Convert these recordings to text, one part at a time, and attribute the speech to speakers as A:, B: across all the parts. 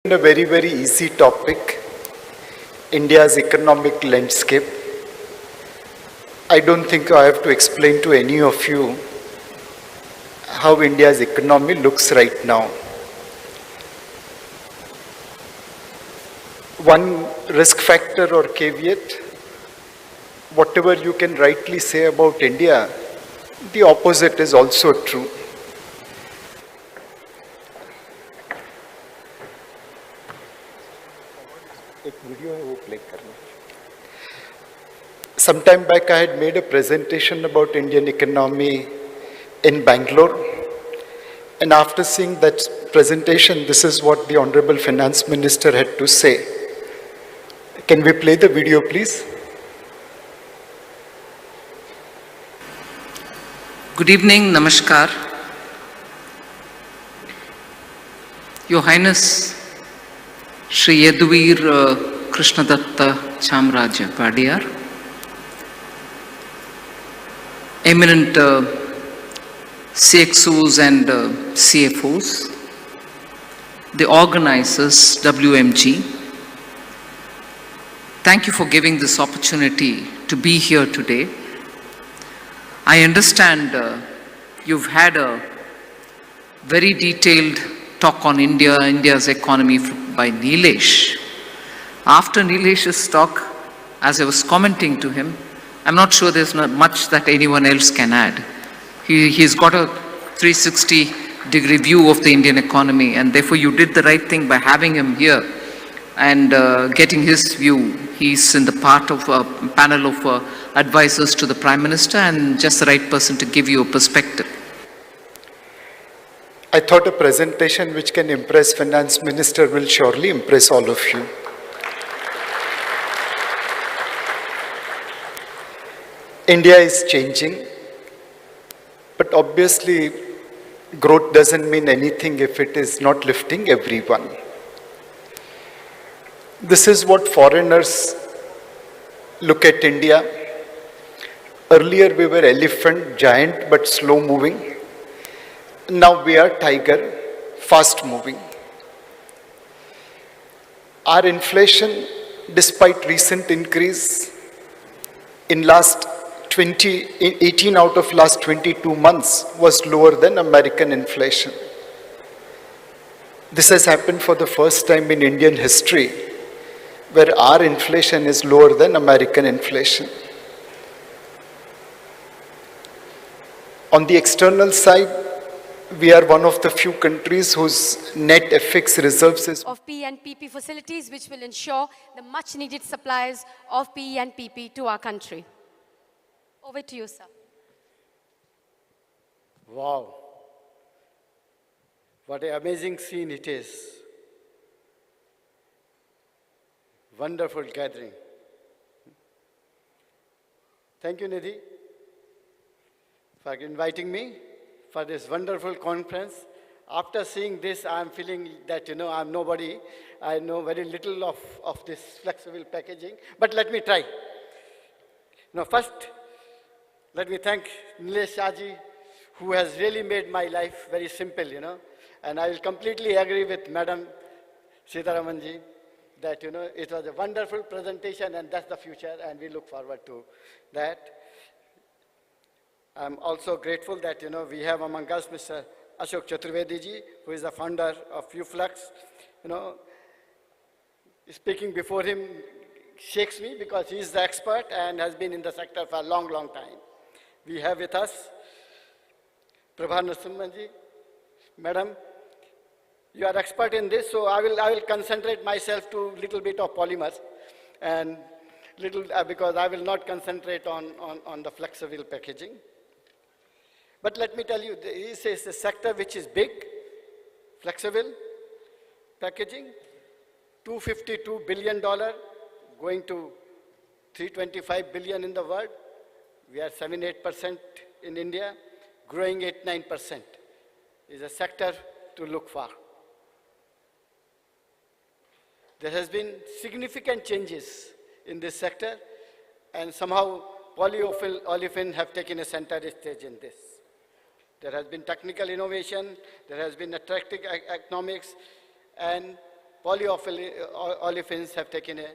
A: A very, very easy topic, India's economic landscape. I don't think I have to explain to any of you how India's economy looks right now. One risk factor or caveat, whatever you can rightly say about India, the opposite is also true. Some time back I had made a presentation about Indian economy in Bangalore, and after seeing that presentation, this is what the Honorable Finance Minister had to say. Can we play the video, please?
B: Good evening, Namaskar. Your Highness, Shri Yaduvir Krishnadatta Chamraja Padiyar, eminent CXOs and CFOs, the organizers, WMG, thank you for giving this opportunity to be here today. I understand you've had a very detailed talk on India's economy by Nilesh. After Nilesh's talk, as I was commenting to him, I'm not sure there's not much that anyone else can add. He's got a 360-degree view of the Indian economy, and therefore you did the right thing by having him here and getting his view. He's in the part of a panel of advisors to the Prime Minister and just the right person to give you a perspective.
A: I thought a presentation which can impress Finance Minister will surely impress all of you. India is changing, but obviously growth doesn't mean anything if it is not lifting everyone. This is what foreigners look at India. Earlier we were elephant, giant but slow moving. Now we are tiger, fast moving. Our inflation, despite recent increase, in 18 out of last 22 months was lower than American inflation. This has happened for the first time in Indian history, where our inflation is lower than American inflation. On the external side, we are one of the few countries whose net FX reserves is
C: of PE and PP facilities, which will ensure the much needed supplies of PE and PP to our country. Over to you, sir.
D: Wow. What an amazing scene it is. Wonderful gathering. Thank you, Nidhi, for inviting me for this wonderful conference. After seeing this, I'm feeling that, I'm nobody. I know very little of this flexible packaging, but let me try. First, let me thank Nilesh Shahji, who has really made my life very simple, and I will completely agree with Madam Sitaramanji that, it was a wonderful presentation and that's the future and we look forward to that. I'm also grateful that, we have among us Mr. Ashok Chaturvedi ji, who is the founder of UFlex. Speaking before him shakes me because he is the expert and has been in the sector for a long, long time. We have with us Prabha Narasimhan ji. Madam, you are expert in this, so I will concentrate myself to little bit of polymers and because I will not concentrate on the flexible packaging. But let me tell you, this is a sector which is big, flexible packaging, $252 billion going to $325 billion in the world. We are 7-8% in India, growing 8-9%. Is a sector to look for. There has been significant changes in this sector, and somehow polyolefins have taken a center stage in this. There has been technical innovation, there has been attractive economics, and polyolefins have taken a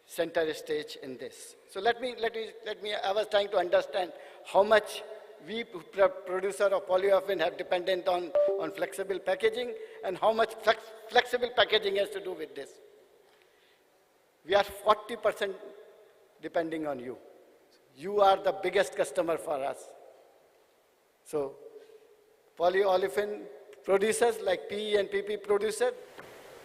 D: center stage in this. So I was trying to understand how much we producer of polyolefin have dependent on flexible packaging and how much flexible packaging has to do with this. We are 40% depending on you. You are the biggest customer for us. So polyolefin producers like PE and PP producers.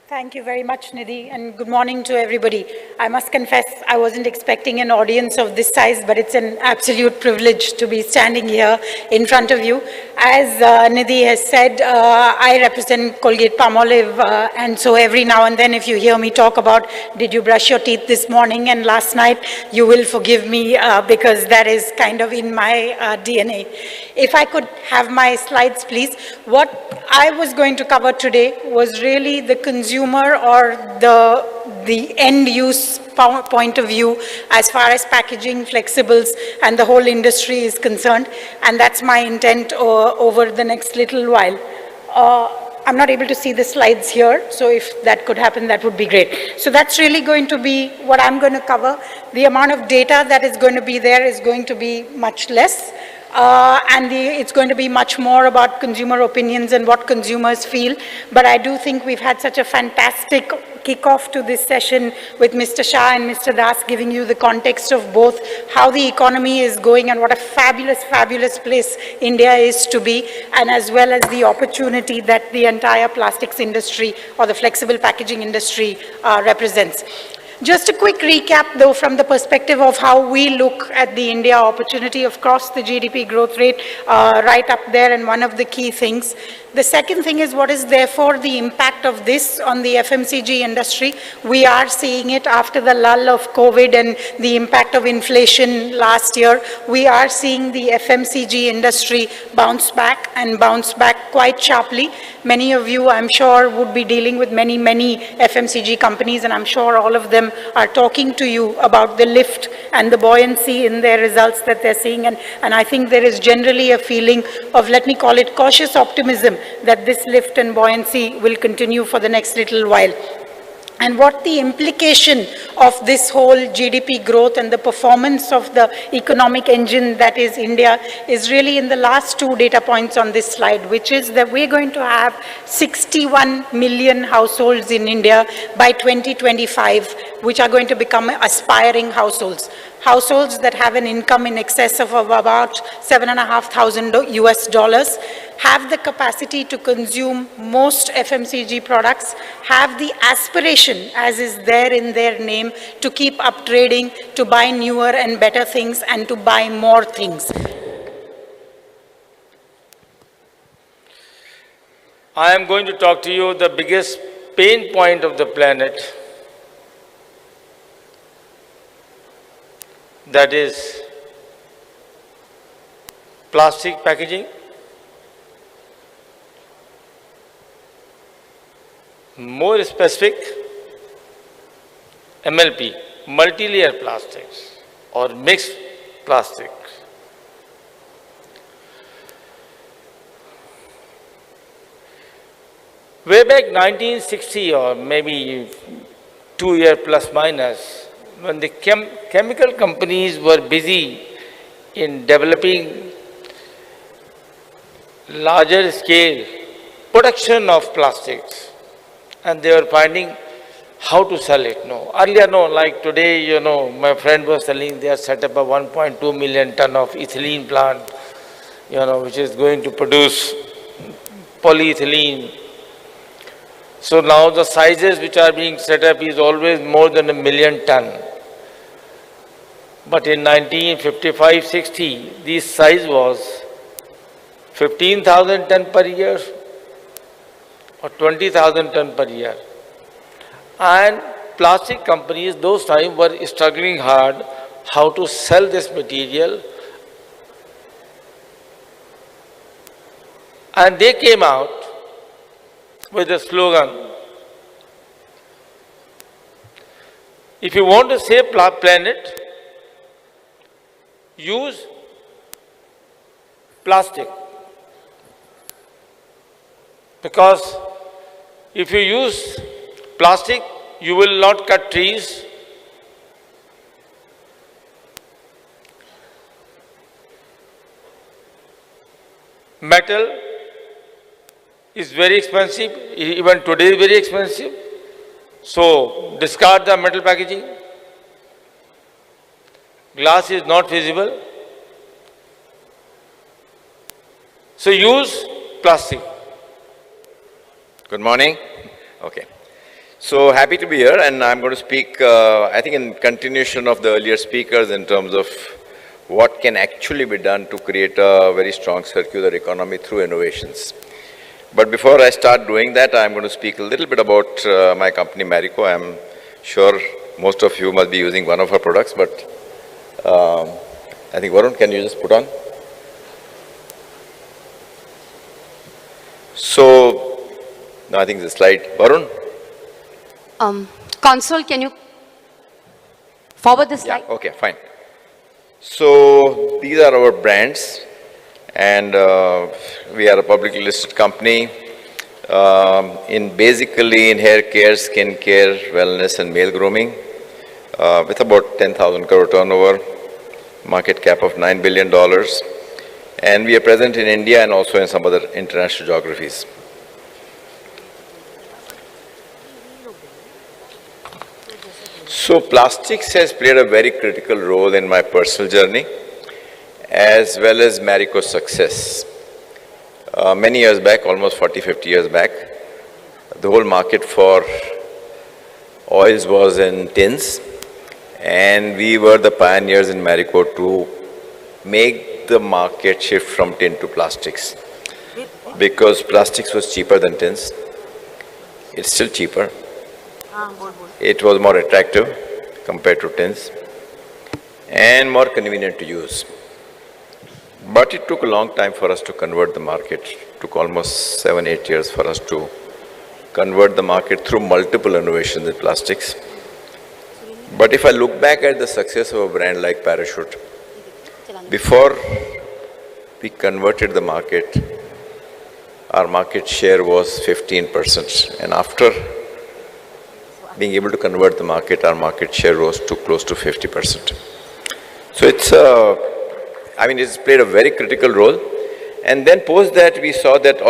E: Thank you very much, Nidhi, and good morning to everybody. I must confess, I wasn't expecting an audience of this size, but it's an absolute privilege to be standing here in front of you. As Nidhi has said, I represent Colgate-Palmolive, and so every now and then if you hear me talk about, did you brush your teeth this morning and last night, you will forgive me because that is kind of in my DNA. If I could have my slides, please. What I was going to cover today was really the consumer or the end use point of view as far as packaging, flexibles, and the whole industry is concerned. And that's my intent over the next little while. I'm not able to see the slides here, so if that could happen, that would be great. So that's really going to be what I'm going to cover. The amount of data that is going to be there is going to be much less. It's going to be much more about consumer opinions and what consumers feel. But I do think we've had such a fantastic kickoff to this session with Mr. Shah and Mr. Das giving you the context of both how the economy is going and what a fabulous, fabulous place India is to be, and as well as the opportunity that the entire plastics industry or the flexible packaging industry represents. Just a quick recap, though, from the perspective of how we look at the India opportunity. Of course, the GDP growth rate right up there, and one of the key things. The second thing is what is therefore the impact of this on the FMCG industry. We are seeing it after the lull of COVID and the impact of inflation last year. We are seeing the FMCG industry bounce back and bounce back quite sharply. Many of you, I'm sure, would be dealing with many FMCG companies, and I'm sure all of them are talking to you about the lift and the buoyancy in their results that they're seeing. And I think there is generally a feeling of, let me call it, cautious optimism that this lift and buoyancy will continue for the next little while. And what the implication of this whole GDP growth and the performance of the economic engine that is India is really in the last two data points on this slide, which is that we're going to have 61 million households in India by 2025, which are going to become aspiring households. Households that have an income in excess of about $7,500 US, have the capacity to consume most FMCG products, have the aspiration, as is there in their name, to keep upgrading, to buy newer and better things, and to buy more things.
F: I am going to talk to you the biggest pain point of the planet, that is plastic packaging. More specific, MLP, multi-layer plastics or mixed plastics. Way back 1960 or maybe 2 years plus minus, when the chemical companies were busy in developing larger scale production of plastics, and they were finding how to sell it. No, earlier, no, like today, my friend was telling they have set up a 1.2 million ton of ethylene plant, which is going to produce polyethylene. So now the sizes which are being set up is always more than 1 million ton. But in 1955-60, this size was 15,000 ton per year or 20,000 ton per year. And plastic companies those times were struggling hard how to sell this material. And they came out with a slogan, if you want to save planet, use plastic. Because if you use Plastic, you will not cut trees. Metal is very expensive, even today is very expensive. So discard the metal packaging. Glass is not feasible. So use plastic.
G: Good morning. Okay. So happy to be here, and I'm going to speak, I think in continuation of the earlier speakers in terms of what can actually be done to create a very strong circular economy through innovations. But before I start doing that, I'm going to speak a little bit about my company Marico. I'm sure most of you must be using one of our products, but I think Varun, can you just put on? So, no, I think the slide, Varun?
C: Console, can you forward the slide?
G: Yeah, okay, fine. So, these are our brands, and we are a publicly listed company basically in hair care, skin care, wellness and male grooming with about 10,000 crore turnover, market cap of $9 billion. And we are present in India and also in some other international geographies. So plastics has played a very critical role in my personal journey as well as Marico's success. Many years back, almost 40, 50 years back, the whole market for oils was in tins, and we were the pioneers in Marico to make the market shift from tin to plastics, because plastics was cheaper than tins. It's still cheaper. It was more attractive compared to tins and more convenient to use. But it took a long time for us to convert the market. It took almost 7-8 years for us to convert the market through multiple innovations in plastics. But if I look back at the success of a brand like Parachute, before we converted the market, our market share was 15%. And after being able to convert the market, our market share rose to close to 50%. So it's played a very critical role. And then post that, we saw that